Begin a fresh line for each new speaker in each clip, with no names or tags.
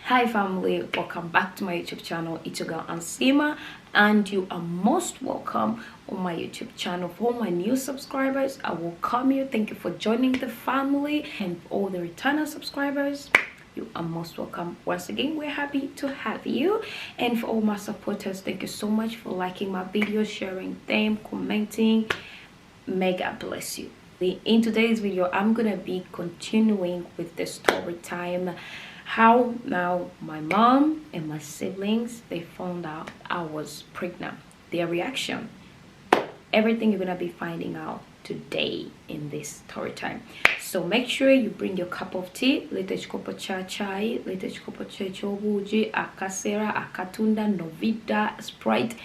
Hi family, welcome back to my YouTube channel. It's your girl Ansima, and you are most welcome on my YouTube channel. For all my new subscribers, I welcome you. Thank you for joining the family, and for all the returning subscribers, you are most welcome. Once again, we're happy to have you. And for all my supporters, thank you so much for liking my videos, sharing them, commenting. May God bless you. In today's video, I'm gonna be continuing with the story time. How now my mom and my siblings, they found out I was pregnant. Their reaction, everything you're gonna be finding out today in this story time. So make sure you bring your cup of tea, lete chikopo cha chai, lete chikopo cha chobuji, akasera, akatunda, novida, Sprite.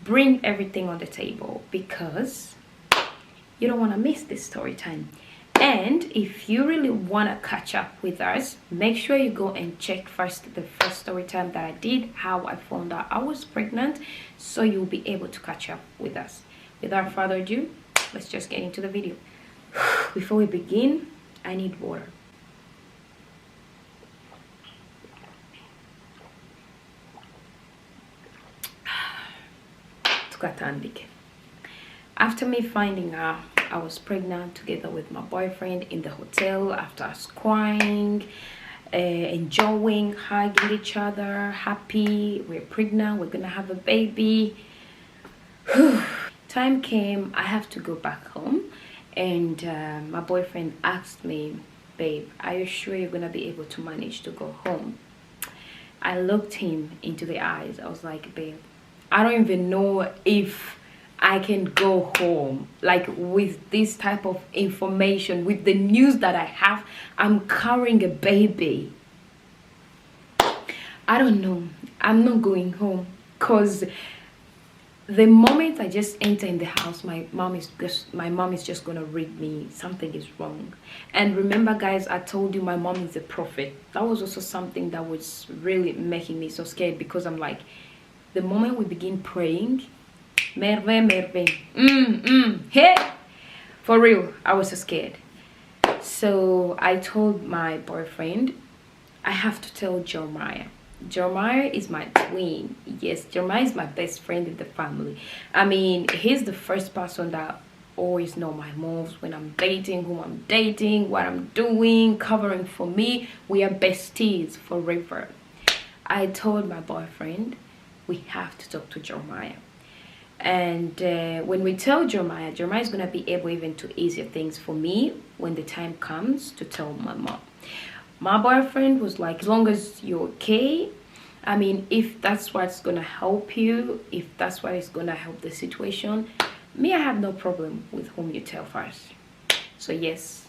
Bring everything on the table because you don't want to miss this story time. And if you really want to catch up with us, make sure you go and check first the first story time that I did, how I found out I was pregnant, so you'll be able to catch up with us. Without further ado, let's just get into the video. Before we begin, I need water. Tukatandike. After me finding out I was pregnant together with my boyfriend in the hotel, after us crying, enjoying, hugging each other, happy, we're pregnant, we're gonna have a baby. Time came, I have to go back home, and my boyfriend asked me, babe, are you sure you're gonna be able to manage to go home? I looked him into the eyes. I was like, babe, I don't even know if I can go home, like, with this type of information, with the news that I have. I'm carrying a baby. I don't know. I'm not going home, because the moment I just enter in the house, my mom is just gonna read me something is wrong. And remember, guys, I told you my mom is a prophet. That was also something that was really making me so scared, because I'm like, the moment we begin praying, hey, for real, I was so scared. So I told my boyfriend, I have to tell Jeremiah. Jeremiah is my twin. Yes, Jeremiah is my best friend in the family. I mean, he's the first person that always know my moves, when I'm dating, who I'm dating, what I'm doing, covering for me. We are besties forever. I told my boyfriend, we have to talk to Jeremiah. And when we tell Jeremiah, Jeremiah is going to be able even to easier things for me when the time comes to tell my mom. My boyfriend was like, as long as you're okay, I mean, if that's what's going to help you, if that's what is going to help the situation, me, I have no problem with whom you tell first. So yes,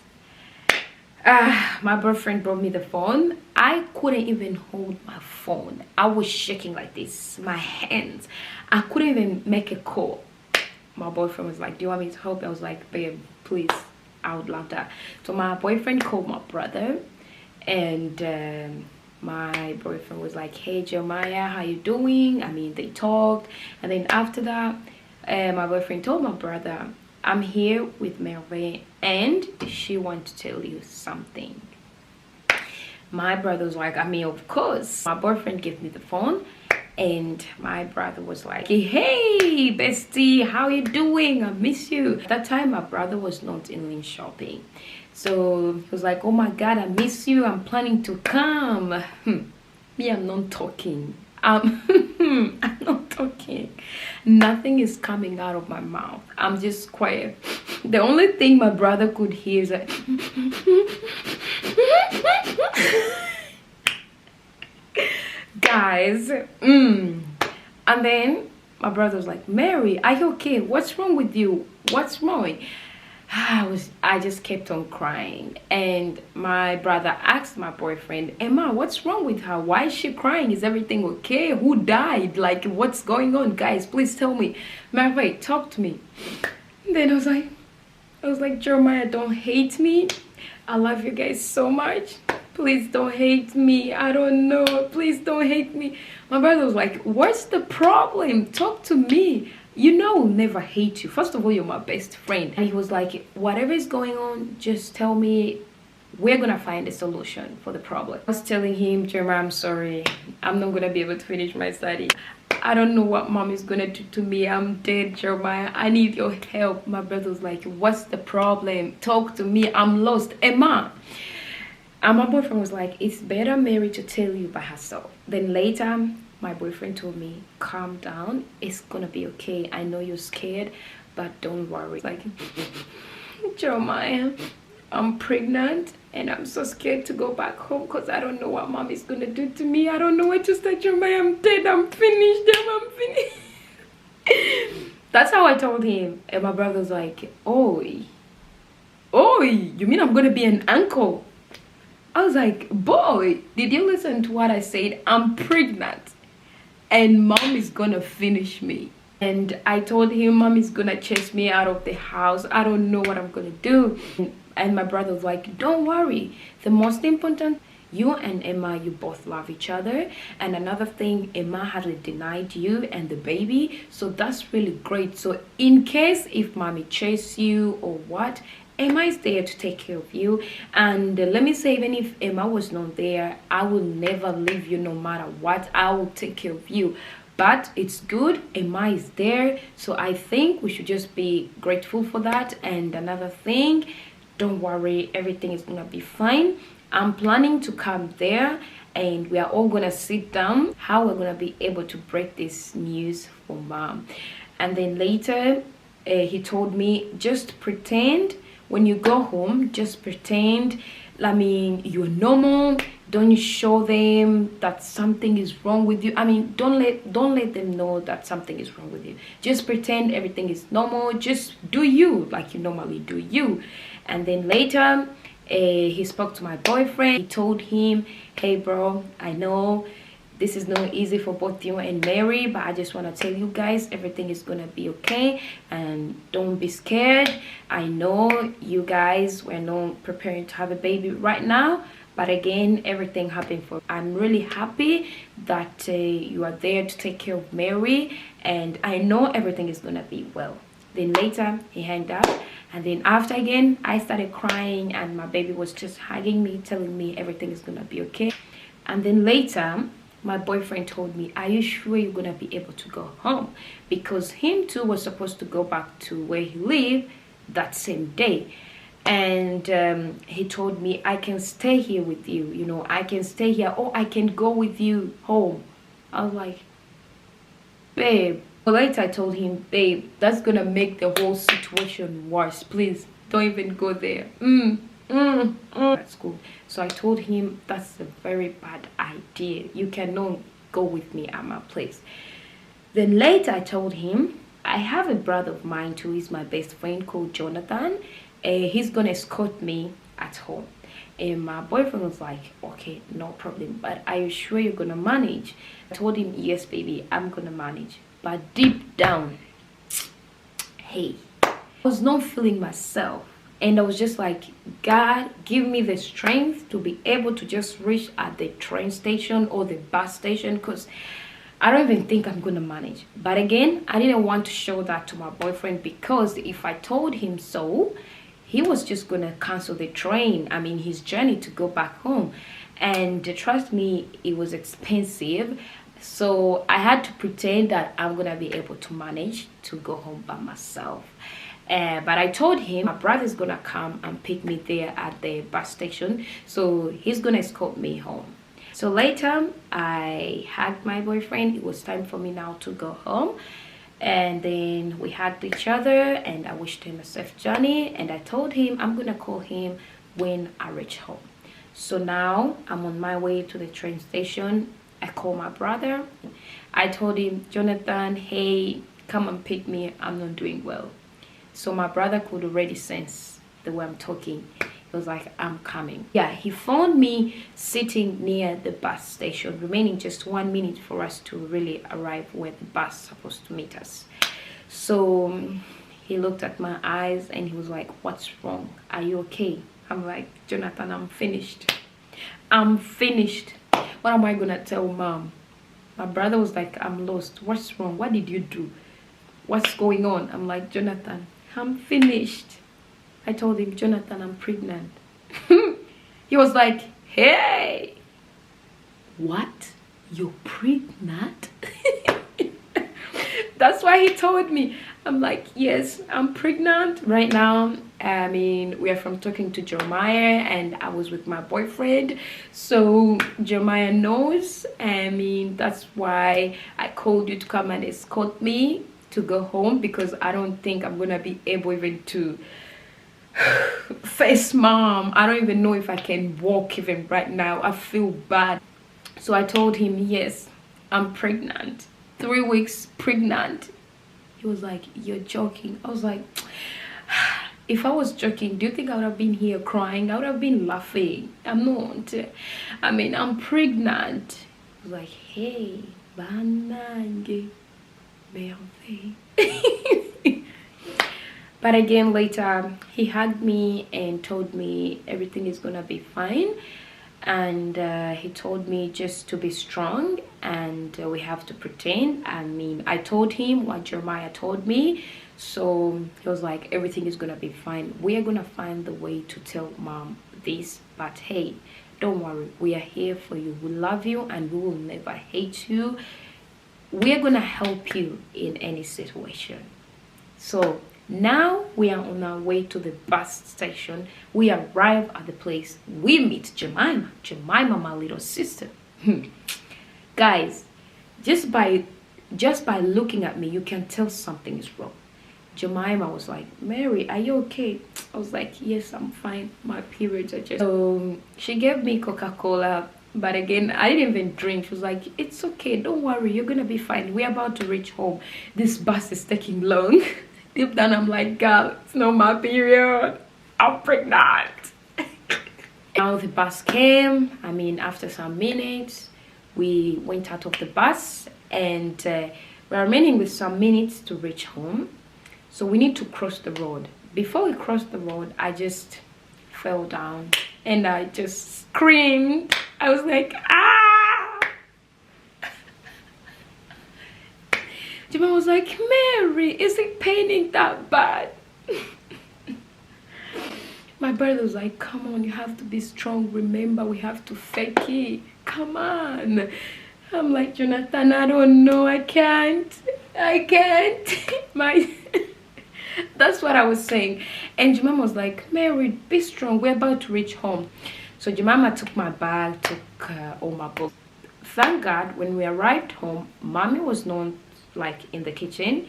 my boyfriend brought me the phone. I couldn't even hold my phone. I was shaking like this, my hands. I couldn't even make a call. My boyfriend was like, do you want me to help? I was like, babe, please, I would love that. So my boyfriend called my brother, and my boyfriend was like, hey Jeremiah, how you doing? I mean, they talked, and then after that, my boyfriend told my brother, I'm here with Merve, and she wants to tell you something. My brother was like, I mean, of course. My boyfriend gave me the phone, and my brother was like, hey bestie, how you doing? I miss you. At that time, my brother was not in shopping, so he was like, oh my god, I miss you, I'm planning to come. Me, I'm not talking. I'm not talking. Nothing is coming out of my mouth. I'm just quiet. The only thing my brother could hear is like, guys. And then my brother was like, Mary, are you okay? What's wrong with you? What's wrong? I just kept on crying, and my brother asked my boyfriend, Emma, what's wrong with her? Why is she crying? Is everything okay? Who died? Like, what's going on? Guys, please tell me. Mary, talk to me. And then I was like, Jeremiah, don't hate me. I love you guys so much. Please don't hate me. I don't know. Please don't hate me. My brother was like, what's the problem? Talk to me. You know, I'll never hate you. First of all, you're my best friend. And he was like, whatever is going on, just tell me we're gonna find a solution for the problem. I was telling him, Jeremiah, I'm sorry, I'm not gonna be able to finish my study. I don't know what mom is gonna do to me. I'm dead, Jeremiah. I need your help. My brother was like, what's the problem? Talk to me. I'm lost. Emma. And my boyfriend was like, it's better Mary to tell you by herself. Then later, my boyfriend told me, calm down. It's gonna be okay. I know you're scared, but don't worry. Like, Jeremiah, I'm pregnant and I'm so scared to go back home because I don't know what mom is gonna do to me. I don't know what to say. Jeremiah, I'm dead. I'm finished. I'm finished. That's how I told him. And my brother was like, oi, you mean I'm gonna be an uncle? I was like, boy, did you listen to what I said? I'm pregnant and mom is gonna finish me. And I told him mom is gonna chase me out of the house. I don't know what I'm gonna do. And my brother was like, don't worry. The most important, you and Emma, you both love each other. And another thing, Emma hasn't denied you and the baby. So that's really great. So in case if mommy chases you or what, Emma is there to take care of you. And let me say, even if Emma was not there, I will never leave you no matter what. I will take care of you. But it's good Emma is there. So I think we should just be grateful for that. And another thing, don't worry, everything is gonna be fine. I'm planning to come there and we are all gonna sit down how we're gonna be able to break this news for mom. And then later he told me, just pretend when you go home, just pretend, I mean, you're normal. Don't show them that something is wrong with you. I mean, don't let them know that something is wrong with you. Just pretend everything is normal. Just do you like you normally do you. And then later he spoke to my boyfriend. He told him, hey bro, I know this is not easy for both you and Mary, but I just want to tell you guys everything is gonna be okay and don't be scared. I know you guys were not preparing to have a baby right now, but again, everything happened for. I'm really happy that you are there to take care of Mary, and I know everything is gonna be well. Then later he hanged up, and then after again I started crying and my baby was just hugging me, telling me everything is gonna be okay. And then later my boyfriend told me, are you sure you're gonna be able to go home? Because him too was supposed to go back to where he lived that same day. And he told me, I can stay here with you, you know, I can stay here, or I can go with you home. I was like, babe. But later I told him, babe, that's gonna make the whole situation worse. Please don't even go there. That's cool. So I told him, that's a very bad idea. You cannot go with me at my place. Then later I told him, I have a brother of mine who is my best friend called Jonathan. He's gonna escort me at home. And my boyfriend was like, okay, no problem, but are you sure you're gonna manage? I told him, yes baby, I'm gonna manage. But deep down, hey, I was not feeling myself. And I was just like, God, give me the strength to be able to just reach at the train station or the bus station, because I don't even think I'm gonna manage. But again, I didn't want to show that to my boyfriend, because if I told him so, he was just gonna cancel the train, I mean his journey to go back home. And trust me, it was expensive. So I had to pretend that I'm gonna be able to manage to go home by myself. But I told him my brother's gonna come and pick me there at the bus station, so he's gonna escort me home. So later I hugged my boyfriend. It was time for me now to go home, and then we hugged each other and I wished him a safe journey, and I told him I'm gonna call him when I reach home. So now I'm on my way to the train station. I called my brother. I told him, Jonathan, hey, come and pick me, I'm not doing well. So my brother could already sense the way I'm talking. He was like, I'm coming. Yeah, he found me sitting near the bus station, remaining just 1 minute for us to really arrive where the bus is supposed to meet us. So he looked at my eyes and he was like, what's wrong? Are you okay? I'm like, Jonathan, I'm finished. I'm finished. What am I gonna tell mom? My brother was like, I'm lost. What's wrong? What did you do? What's going on? I'm like, Jonathan, I'm finished. I told him, Jonathan, I'm pregnant. He was like, hey, what? You're pregnant? That's why he told me. I'm like, yes, I'm pregnant right now. I mean, we are from talking to Jeremiah, and I was with my boyfriend, so Jeremiah knows. I mean, that's why I called you to come and escort me to go home, because I don't think I'm gonna be able even to face mom. I don't even know if I can walk even right now. I feel bad. So I told him, yes, I'm pregnant, 3 weeks pregnant. He was like, you're joking? I was like, if I was joking, do you think I would have been here crying? I would have been laughing. I'm not. I mean, I'm pregnant. He was like, hey, banange, merveille. But again, later he hugged me and told me everything is gonna be fine, and he told me just to be strong, and we have to pretend. I mean, I told him what Jeremiah told me, so he was like, everything is gonna be fine. We are gonna find the way to tell mom this, but hey, don't worry, we are here for you. We love you and we will never hate you. We are gonna help you in any situation. So now we are on our way to the bus station. We arrive at the place. We meet Jemima. Jemima, my little sister. Guys, just by looking at me, you can tell something is wrong. Jemima was like, Mary, are you okay? I was like, yes, I'm fine. My periods are just... So she gave me Coca-Cola, but again, I didn't even drink. She was like, it's okay, don't worry, you're gonna be fine. We're about to reach home. This bus is taking long. Deep down, I'm like, girl, it's not my period. I'm pregnant. Now the bus came. I mean, after some minutes, we went out of the bus, and we're remaining with some minutes to reach home. So we need to cross the road. Before we cross the road, I just fell down and I just screamed. I was like, ah! Jemima was like, Mary, is it paining that bad? My brother was like, come on, you have to be strong. Remember, we have to fake it. Come on. I'm like, Jonathan, I don't know. I can't. That's what I was saying. And Jemima was like, Mary, be strong. We're about to reach home. So Jemima took my bag, took all my books. Thank God, when we arrived home, Mommy was not like in the kitchen.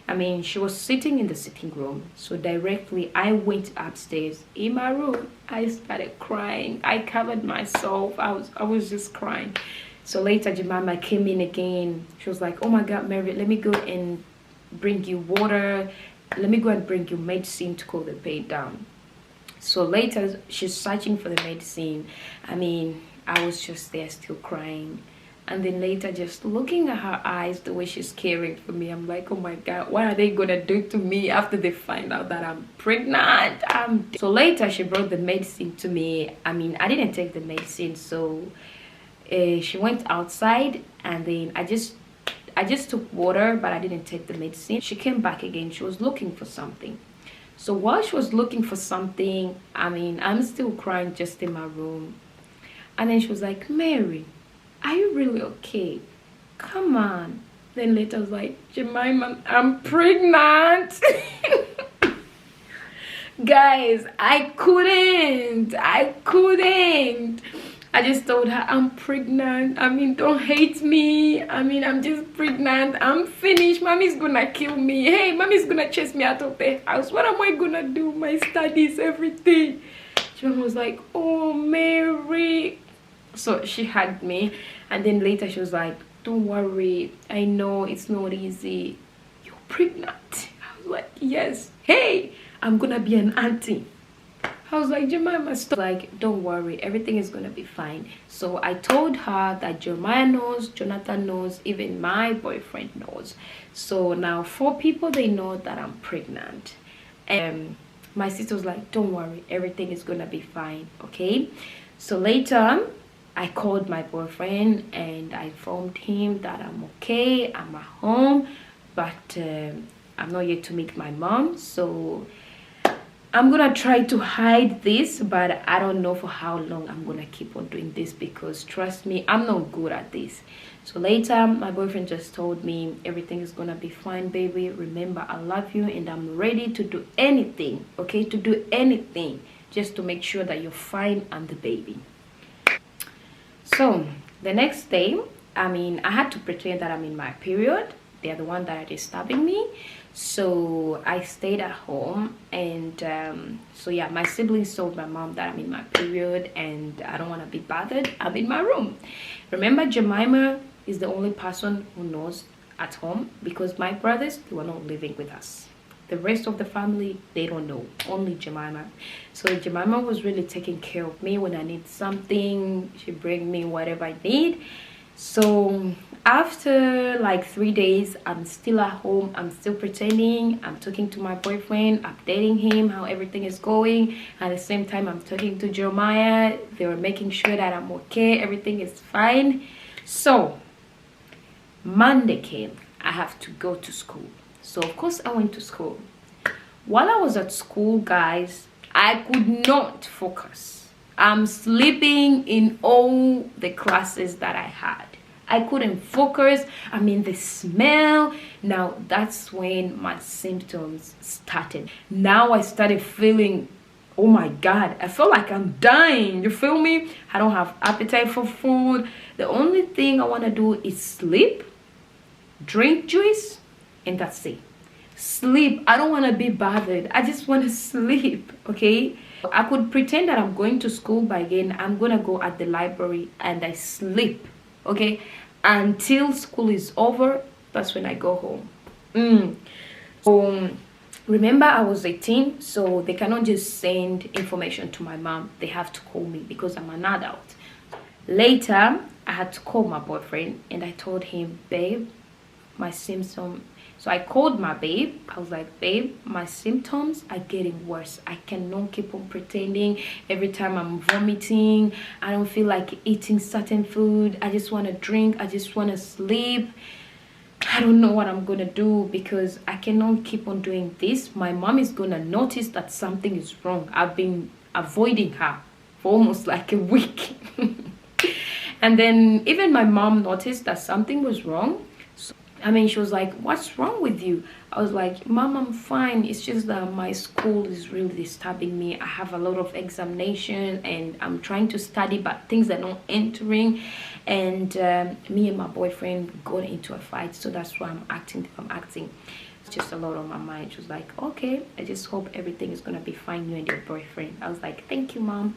I mean, she was sitting in the sitting room. So directly, I went upstairs. In my room, I started crying. I covered myself. I was just crying. So later, Jemima came in again. She was like, oh my God, Mary, let me go and bring you water. Let me go and bring you medicine to cool the pain down. So later, she's searching for the medicine. I mean, I was just there still crying. And then later, just looking at her eyes, the way she's caring for me, I'm like, oh my God, what are they gonna do to me after they find out that I'm pregnant? So later, she brought the medicine to me. I mean, I didn't take the medicine, so she went outside, and then I just took water, but I didn't take the medicine. She came back again. She was looking for something. So while she was looking for something, I mean, I'm still crying just in my room. And then she was like, Mary, are you really okay? Come on. Then later I was like, Jemima, I'm pregnant. Guys, I couldn't. I just told her, I'm pregnant. I mean, don't hate me. I mean, I'm just pregnant. I'm finished. Mommy's gonna kill me. Hey, mommy's gonna chase me out of the house. What am I gonna do? My studies, everything. She was like, oh, Mary. So she hugged me. And then later she was like, don't worry. I know it's not easy. You're pregnant. I was like, yes. Hey, I'm gonna be an auntie. I was like, Jemima, stop. Like, don't worry, everything is gonna be fine. So I told her that Jeremiah knows, Jonathan knows, even my boyfriend knows. So now 4 people, they know that I'm pregnant. And my sister was like, don't worry, everything is gonna be fine, okay? So later, I called my boyfriend and I informed him that I'm okay, I'm at home, but I'm not yet to meet my mom. So I'm gonna try to hide this, but I don't know for how long I'm gonna keep on doing this, because trust me, I'm not good at this. So later my boyfriend just told me everything is gonna be fine, baby. Remember, I love you and I'm ready to do anything, okay, to do anything just to make sure that you're fine and the baby. So the next day, I had to pretend that I'm in my period. They're the one that are disturbing me. So I stayed at home, and so yeah, my siblings told my mom that I'm in my period and I don't want to be bothered. I'm in my room. Remember, Jemima is the only person who knows at home, because my brothers, they were not living with us. The rest of the family, they don't know, only Jemima. So Jemima was really taking care of me. When I need something, she bring me whatever I need. So after like 3 days, I'm still at home. I'm still pretending. I'm talking to my boyfriend, updating him how everything is going. At the same time, I'm talking to Jeremiah. They were making sure that I'm okay, everything is fine. So Monday came. I have to go to school. So of course I went to school. While I was at school, guys, I could not focus. I'm sleeping in all the classes that I had. I couldn't focus. The smell. Now that's when my symptoms started. Now I started feeling, oh my God, I felt like I'm dying. You feel me? I don't have appetite for food. The only thing I want to do is sleep, drink juice, and that's it. Sleep. I don't want to be bothered. I just want to sleep, okay? I could pretend that I'm going to school, but again, I'm gonna go at the library and I sleep, okay, until school is over. That's when I go home. So remember, I was 18, so they cannot just send information to my mom. They have to call me because I'm an adult. Later, I had to call my boyfriend and I told him, babe, my symptoms. So I called my babe. I was like, babe, my symptoms are getting worse. I cannot keep on pretending. Every time I'm vomiting, I don't feel like eating certain food. I just want to drink. I just want to sleep. I don't know what I'm going to do, because I cannot keep on doing this. My mom is going to notice that something is wrong. I've been avoiding her for almost like a week. And then even my mom noticed that something was wrong. She was like, what's wrong with you? I was like, Mom, I'm fine. It's just that my school is really disturbing me. I have a lot of examinations and I'm trying to study, but things are not entering. And me and my boyfriend got into a fight. So that's why I'm acting. It's just a lot on my mind. She was like, okay, I just hope everything is going to be fine, you and your boyfriend. I was like, thank you, Mom.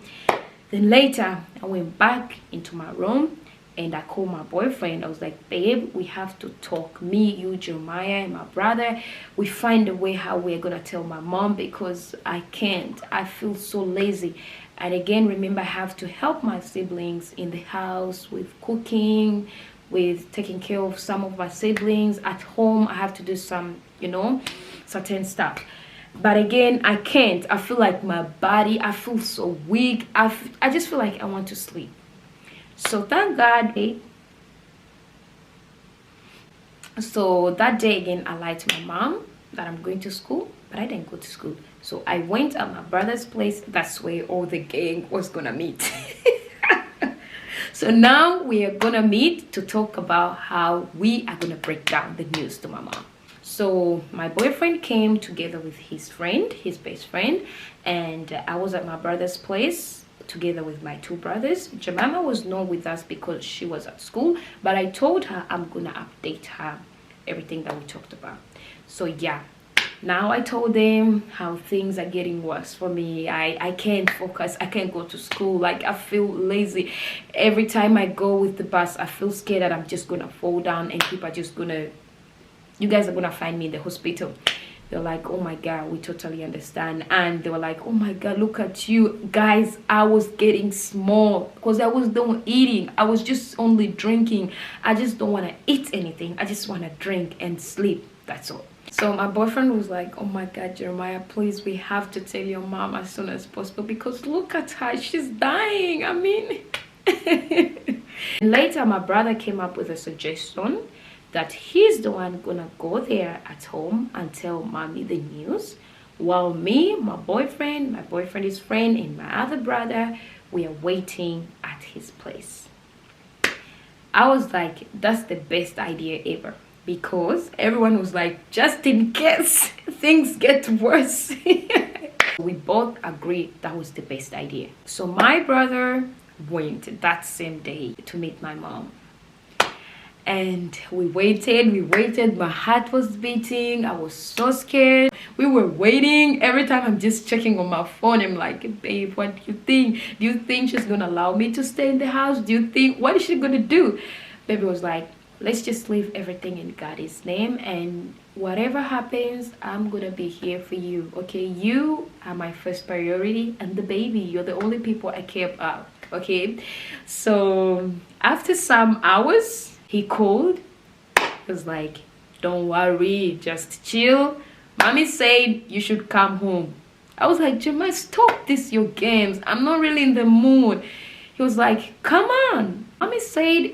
Then later, I went back into my room. And I called my boyfriend. I was like, babe, we have to talk. Me, you, Jeremiah, and my brother. We find a way how we're going to tell my mom, because I can't. I feel so lazy. And again, remember, I have to help my siblings in the house with cooking, with taking care of some of my siblings. At home, I have to do some, certain stuff. But again, I can't. I feel like my body, I feel so weak. I just feel like I want to sleep. So thank God. So that day again, I lied to my mom that I'm going to school, but I didn't go to school. So I went at my brother's place. That's where all the gang was gonna meet. So now we are gonna meet to talk about how we are gonna break down the news to my mom. So my boyfriend came together with his friend, his best friend, and I was at my brother's place together with my two brothers. Jemima was not with us because she was at school, but I told her I'm gonna update her everything that we talked about. So yeah, now I told them how things are getting worse for me. I can't focus. I can't go to school. Like, I feel lazy. Every time I go with the bus, I feel scared that I'm just gonna fall down and people are just gonna, you guys are gonna find me in the hospital. They're like, oh my God, we totally understand. And they were like, oh my God, look at you. Guys, I was getting small because I was done eating. I was just only drinking. I just don't want to eat anything. I just want to drink and sleep. That's all. So my boyfriend was like, oh my God, Jeremiah, please, we have to tell your mom as soon as possible, because look at her. She's dying. Later, my brother came up with a suggestion that he's the one gonna go there at home and tell mommy the news, while me, my boyfriend's friend, and my other brother, we are waiting at his place. I was like, that's the best idea ever, because everyone was like, just in case things get worse. We both agreed that was the best idea. So my brother went that same day to meet my mom. And we waited. My heart was beating. I was so scared. We were waiting. Every time I'm just checking on my phone, I'm like, babe, what do you think? Do you think she's gonna allow me to stay in the house? Do you think, what is she gonna do? Baby was like, let's just leave everything in God's name, and whatever happens, I'm gonna be here for you. Okay, you are my first priority, and the baby, you're the only people I care about. Okay, so after some hours, he called. He was like, don't worry, just chill. Mommy said you should come home. I was like, Jemima, stop this, your games. I'm not really in the mood. He was like, come on. Mommy said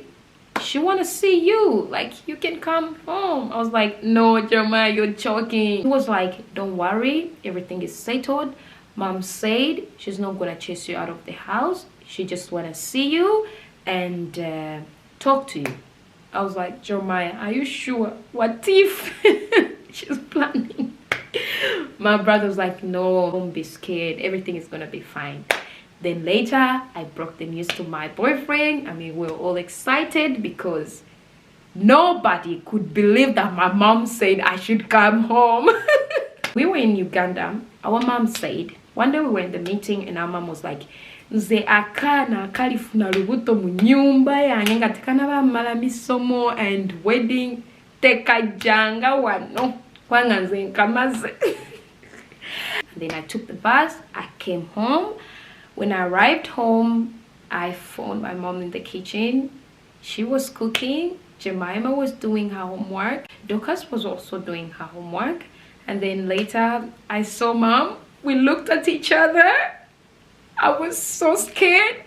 she want to see you. Like, you can come home. I was like, no, Jemima, you're joking. He was like, don't worry. Everything is settled. Mom said she's not going to chase you out of the house. She just want to see you and talk to you. I was like, Jeremiah, are you sure? What if she's planning? My brother was like, no, don't be scared. Everything is gonna be fine. Then later, I broke the news to my boyfriend. I mean, we were all excited because nobody could believe that my mom said I should come home. We were in Uganda. Our mom said, one day we were in the meeting and our mom was like, nze akana kalifuna lubuto mu nyumba yange nga tekanaba mala misomo and wedding tekajanga wano kwanga nze nkamaze. And then I took the bus. I came home. When I arrived home, I phoned my mom in the kitchen. She was cooking. Jemima was doing her homework. Dorcas was also doing her homework. And then later I saw mom. We looked at each other. I was so scared,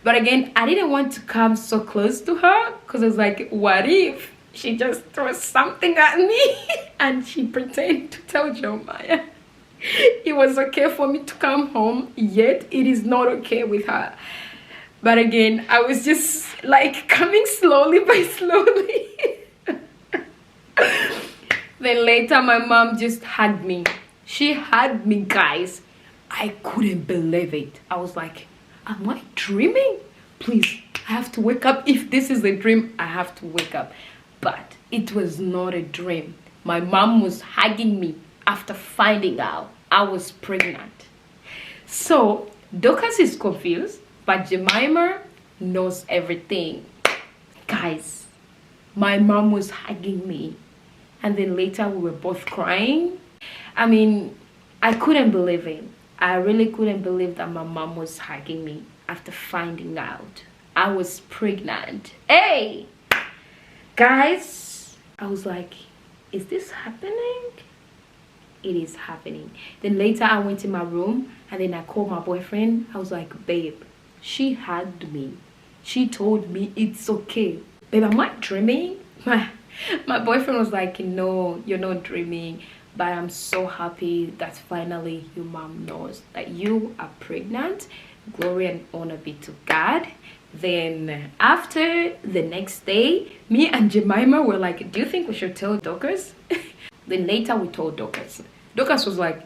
but again, I didn't want to come so close to her because I was like, what if she just throws something at me? And she pretended to tell Jeremiah it was okay for me to come home, yet it is not okay with her. But again, I was just like coming slowly by slowly. Then later my mom just hugged me. She hugged me, guys. I couldn't believe it. I was like, am I dreaming? Please, I have to wake up. If this is a dream, I have to wake up. But it was not a dream. My mom was hugging me after finding out I was pregnant. So Dorcas is confused, but Jemima knows everything. Guys, my mom was hugging me. And then later we were both crying. I mean, I couldn't believe it. I really couldn't believe that my mom was hugging me after finding out I was pregnant. Hey! Guys, I was like, is this happening? It is happening. Then later I went in my room and then I called my boyfriend. I was like, babe, she hugged me. She told me it's okay. Babe, am I dreaming? My boyfriend was like, no, you're not dreaming. But I'm so happy that finally your mom knows that you are pregnant. Glory and honor be to God. Then after the next day, me and Jemima were like, do you think we should tell Dorcas? Then later we told Dorcas. Dorcas was like,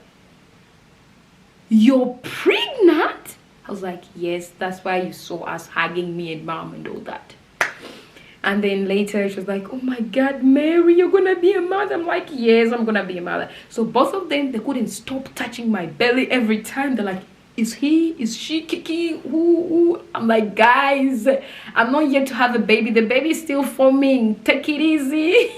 you're pregnant? I was like, yes, that's why you saw us hugging me and mom and all that. And then later she was like, oh my God, Mary, you're gonna be a mother. I'm like, yes, I'm gonna be a mother. So both of them, they couldn't stop touching my belly every time. They're like, is she kicking? Who? I'm like, guys, I'm not yet to have a baby. The baby's still forming. Take it easy.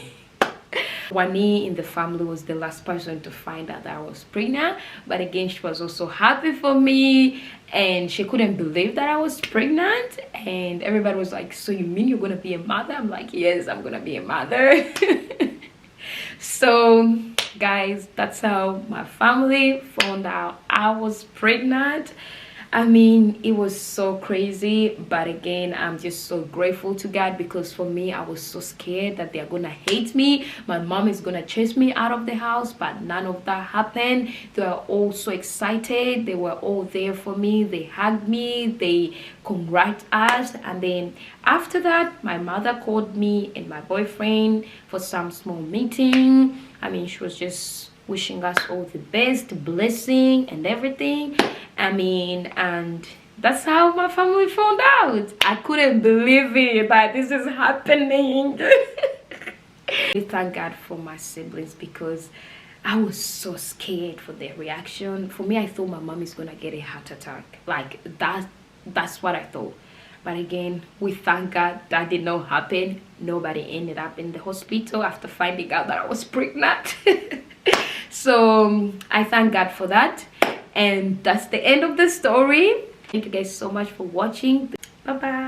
Wani in the family was the last person to find out that I was pregnant, but again she was also happy for me and she couldn't believe that I was pregnant. And everybody was like, so you mean you're gonna be a mother? I'm like, yes, I'm gonna be a mother. So guys, that's how my family found out I was pregnant. I mean, it was so crazy, but again, I'm just so grateful to God, because for me, I was so scared that they're gonna hate me. My mom is gonna chase me out of the house, but none of that happened. They were all so excited. They were all there for me. They hugged me. They congratulated us, and then after that, my mother called me and my boyfriend for some small meeting. I mean, she was just wishing us all the best, blessing and everything. I mean, and that's how my family found out. I couldn't believe it that this is happening. We thank God for my siblings, because I was so scared for their reaction. For me, I thought my mom is gonna get a heart attack. Like that's what I thought. But again, we thank God that did not happen. Nobody ended up in the hospital after finding out that I was pregnant. So I thank God for that. And that's the end of the story. Thank you guys so much for watching. Bye bye.